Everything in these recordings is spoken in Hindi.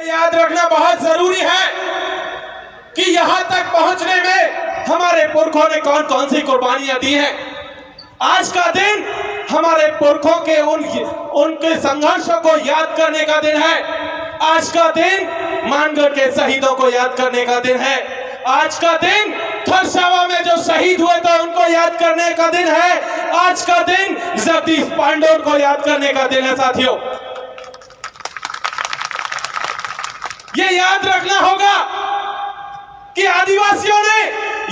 याद रखना बहुत जरूरी है कि यहां तक पहुंचने में हमारे पुरखों ने कौन कौन सी कुर्बानियां दी हैं। आज का दिन हमारे पुरखों के उनके संघर्षों को याद करने का दिन है। आज का दिन मानगढ़ के शहीदों को याद करने का दिन है। आज का दिन खरसावा में जो शहीद हुए थे उनको याद करने का दिन है। आज का दिन जगदीश पांडोर को याद करने का दिन है। साथियों, ये याद रखना होगा कि आदिवासियों ने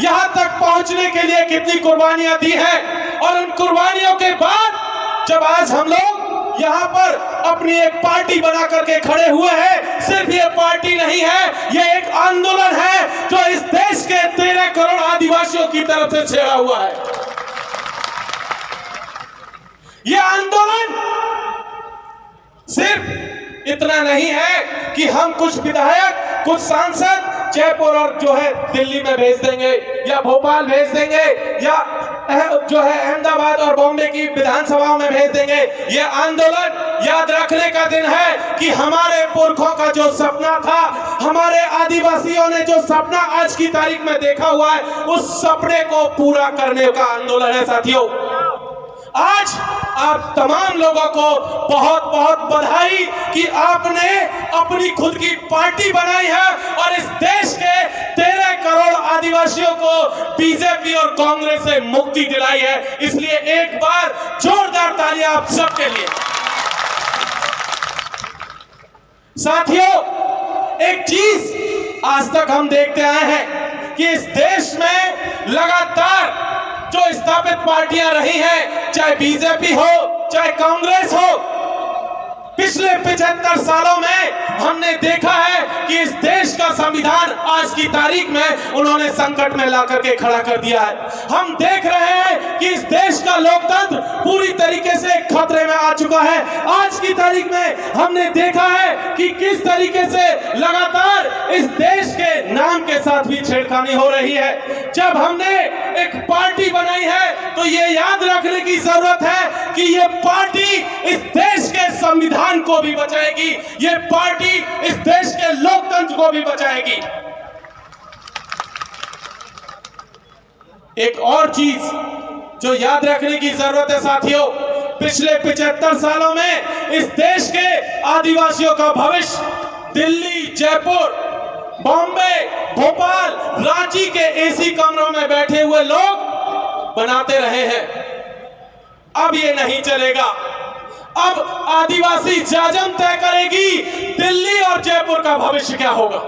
यहां तक पहुंचने के लिए कितनी कुर्बानियां दी हैं, और उन कुर्बानियों के बाद जब आज हम लोग यहां पर अपनी एक पार्टी बना करके खड़े हुए हैं, सिर्फ ये पार्टी नहीं है, ये एक आंदोलन है जो इस देश के 13 करोड़ आदिवासियों की तरफ से छेड़ा हुआ है। ये आंदोलन सिर्फ इतना नहीं है कि हम कुछ विधायक, कुछ सांसद जयपुर और जो है दिल्ली में भेज देंगे या भोपाल भेज देंगे या जो है अहमदाबाद और बॉम्बे की विधानसभाओं में भेज देंगे। ये आंदोलन याद रखने का दिन है कि हमारे पुरखों का जो सपना था, हमारे आदिवासियों ने जो सपना आज की तारीख में देखा हुआ है, उस सपने को पूरा करने का आंदोलन है। साथियों, आज आप तमाम लोगों को बहुत बहुत बधाई कि आपने अपनी खुद की पार्टी बनाई है और इस देश के 13 करोड़ आदिवासियों को बीजेपी और कांग्रेस से मुक्ति दिलाई है। इसलिए एक बार जोरदार तालियां आप सबके लिए। साथियों, एक चीज आज तक हम देखते आए हैं कि इस देश में लगातार जो स्थापित पार्टियां रही हैं, चाहे बीजेपी हो चाहे कांग्रेस हो, पिछले 75 सालों में हमने देखा है कि इस देश का संविधान आज की तारीख में उन्होंने संकट में ला करके खड़ा कर दिया है। हम देख रहे हैं कि इस देश का लोकतंत्र पूरी तरीके से खतरे में आ चुका है। आज की तारीख में हमने देखा है कि किस तरीके से लगातार इस देश के नाम के साथ भी छेड़खानी हो रही है। जब हमने एक पार्टी बनाई है तो ये याद रखने की जरूरत है कि ये पार्टी इस देश के संविधान को भी बचाएगी, ये पार्टी इस देश के लोकतंत्र को भी बचाएगी। एक और चीज जो याद रखने की जरूरत है साथियों, पिछले 75 सालों में इस देश के आदिवासियों का भविष्य दिल्ली, जयपुर, बॉम्बे, भोपाल, रांची के एसी कमरों में बैठे हुए लोग बनाते रहे हैं। अब ये नहीं चलेगा। अब आदिवासी जाजम तय करेगी दिल्ली और जयपुर का भविष्य क्या होगा।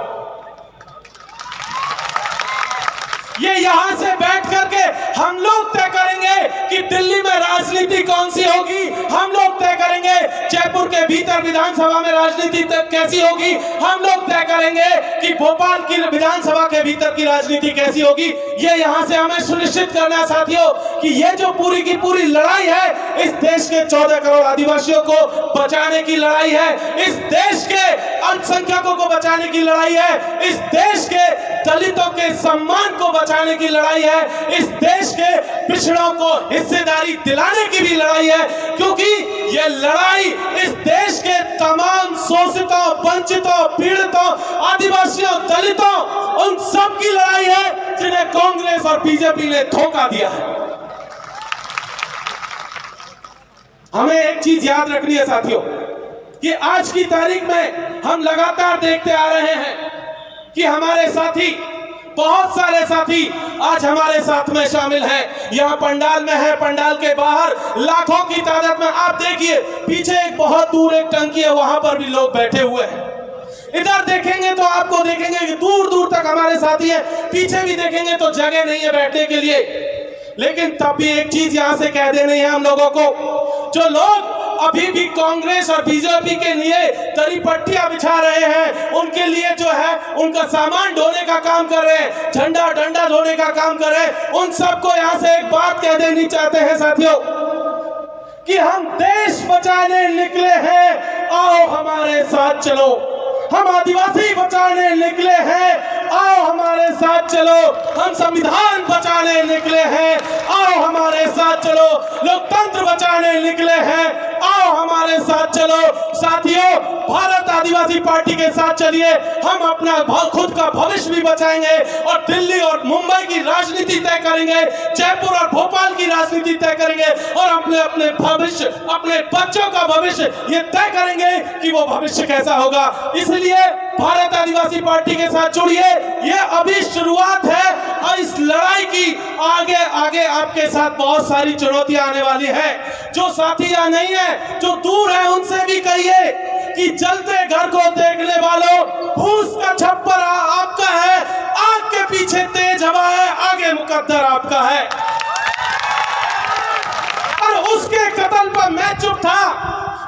ये यहां से बैठ करके हम लोग तय करेंगे कि दिल्ली में राजनीति कौन सी होगी। हम लोग तय करेंगे जयपुर के भीतर विधानसभा में राजनीति कैसी होगी। हम लोग तय करेंगे कि भोपाल की विधानसभा के भीतर की राजनीति कैसी होगी। ये यहां से हमें सुनिश्चित करना है साथियों कि ये जो पूरी की पूरी लड़ाई है, इस देश के 14 करोड़ आदिवासियों को बचाने की लड़ाई है, इस देश के अल्पसंख्यकों को बचाने की लड़ाई है, इस देश के दलितों के सम्मान को बचाने की लड़ाई है, इस देश के पिछड़ों को हिस्सेदारी दिलाने की भी लड़ाई है। क्योंकि यह लड़ाई इस देश के तमाम शोषितों, वंचितों, पीड़ितों, आदिवासियों, दलितों, उन सब की लड़ाई है जिन्हें कांग्रेस और बीजेपी ने धोखा दिया है। हमें एक चीज याद रखनी है साथियों कि आज की तारीख में हम लगातार देखते आ रहे हैं कि हमारे साथी, बहुत सारे साथी आज हमारे साथ में शामिल हैं। यहाँ पंडाल में है, पंडाल के बाहर लाखों की तादाद में आप देखिए, पीछे एक बहुत दूर एक टंकी है, वहां पर भी लोग बैठे हुए हैं। इधर देखेंगे तो आपको देखेंगे कि दूर दूर तक हमारे साथी हैं, पीछे भी देखेंगे तो जगह नहीं है बैठने के लिए। लेकिन तब भी एक चीज यहां से कह देनी है हम लोगों को, जो लोग अभी भी कांग्रेस और बीजेपी के लिए दरी पट्टियां बिछा रहे हैं, उनके लिए जो है उनका सामान ढोने का काम कर रहे हैं, झंडा डंडा ढोने का काम कर रहे हैं, उन सबको यहां से एक बात कह देनी चाहते हैं साथियों कि हम देश बचाने निकले हैं, आओ हमारे साथ चलो। हम आदिवासी बचाने निकले हैं, आओ हमारे साथ चलो। हम संविधान बचाने निकले हैं, आओ हमारे साथ चलो। लोकतंत्र बचाने निकले हैं, आओ हमारे साथ चलो। साथियों, भारत आदिवासी पार्टी के साथ चलिए, हम अपना खुद का भविष्य भी बचाएंगे और दिल्ली और मुंबई की राजनीति तय करेंगे, जयपुर और भोपाल की राजनीति तय करेंगे और अपने भविष्य, अपने बच्चों का भविष्य ये तय करेंगे कि वो भविष्य कैसा होगा। इसलिए भारत आदिवासी पार्टी के साथ जुड़िए, ये अभी शुरुआत है और इस लड़ाई की आगे आगे आपके साथ बहुत सारी चुनौतियां आने वाली है। जो साथी यहाँ नहीं है, जो दूर है, उनसे भी कहिए कि जलते घर को देखने वालों, फूस का छप्पर आपका है, आग के पीछे तेज हवा है, आगे मुकद्दर आपका है। और उसके कत्ल पर मैं चुप था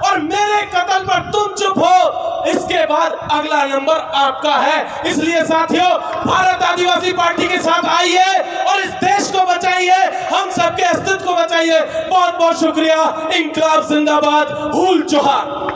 और मेरे कत्ल पर तुम चुप हो, इसके बाद अगला नंबर आपका है। इसलिए साथियों, भारत आदिवासी पार्टी के साथ आइए और इस देश को बचाइए, हम सबके अस्तित्व को बचाइए। बहुत बहुत शुक्रिया। इंकलाब जिंदाबाद, हुल जोहार।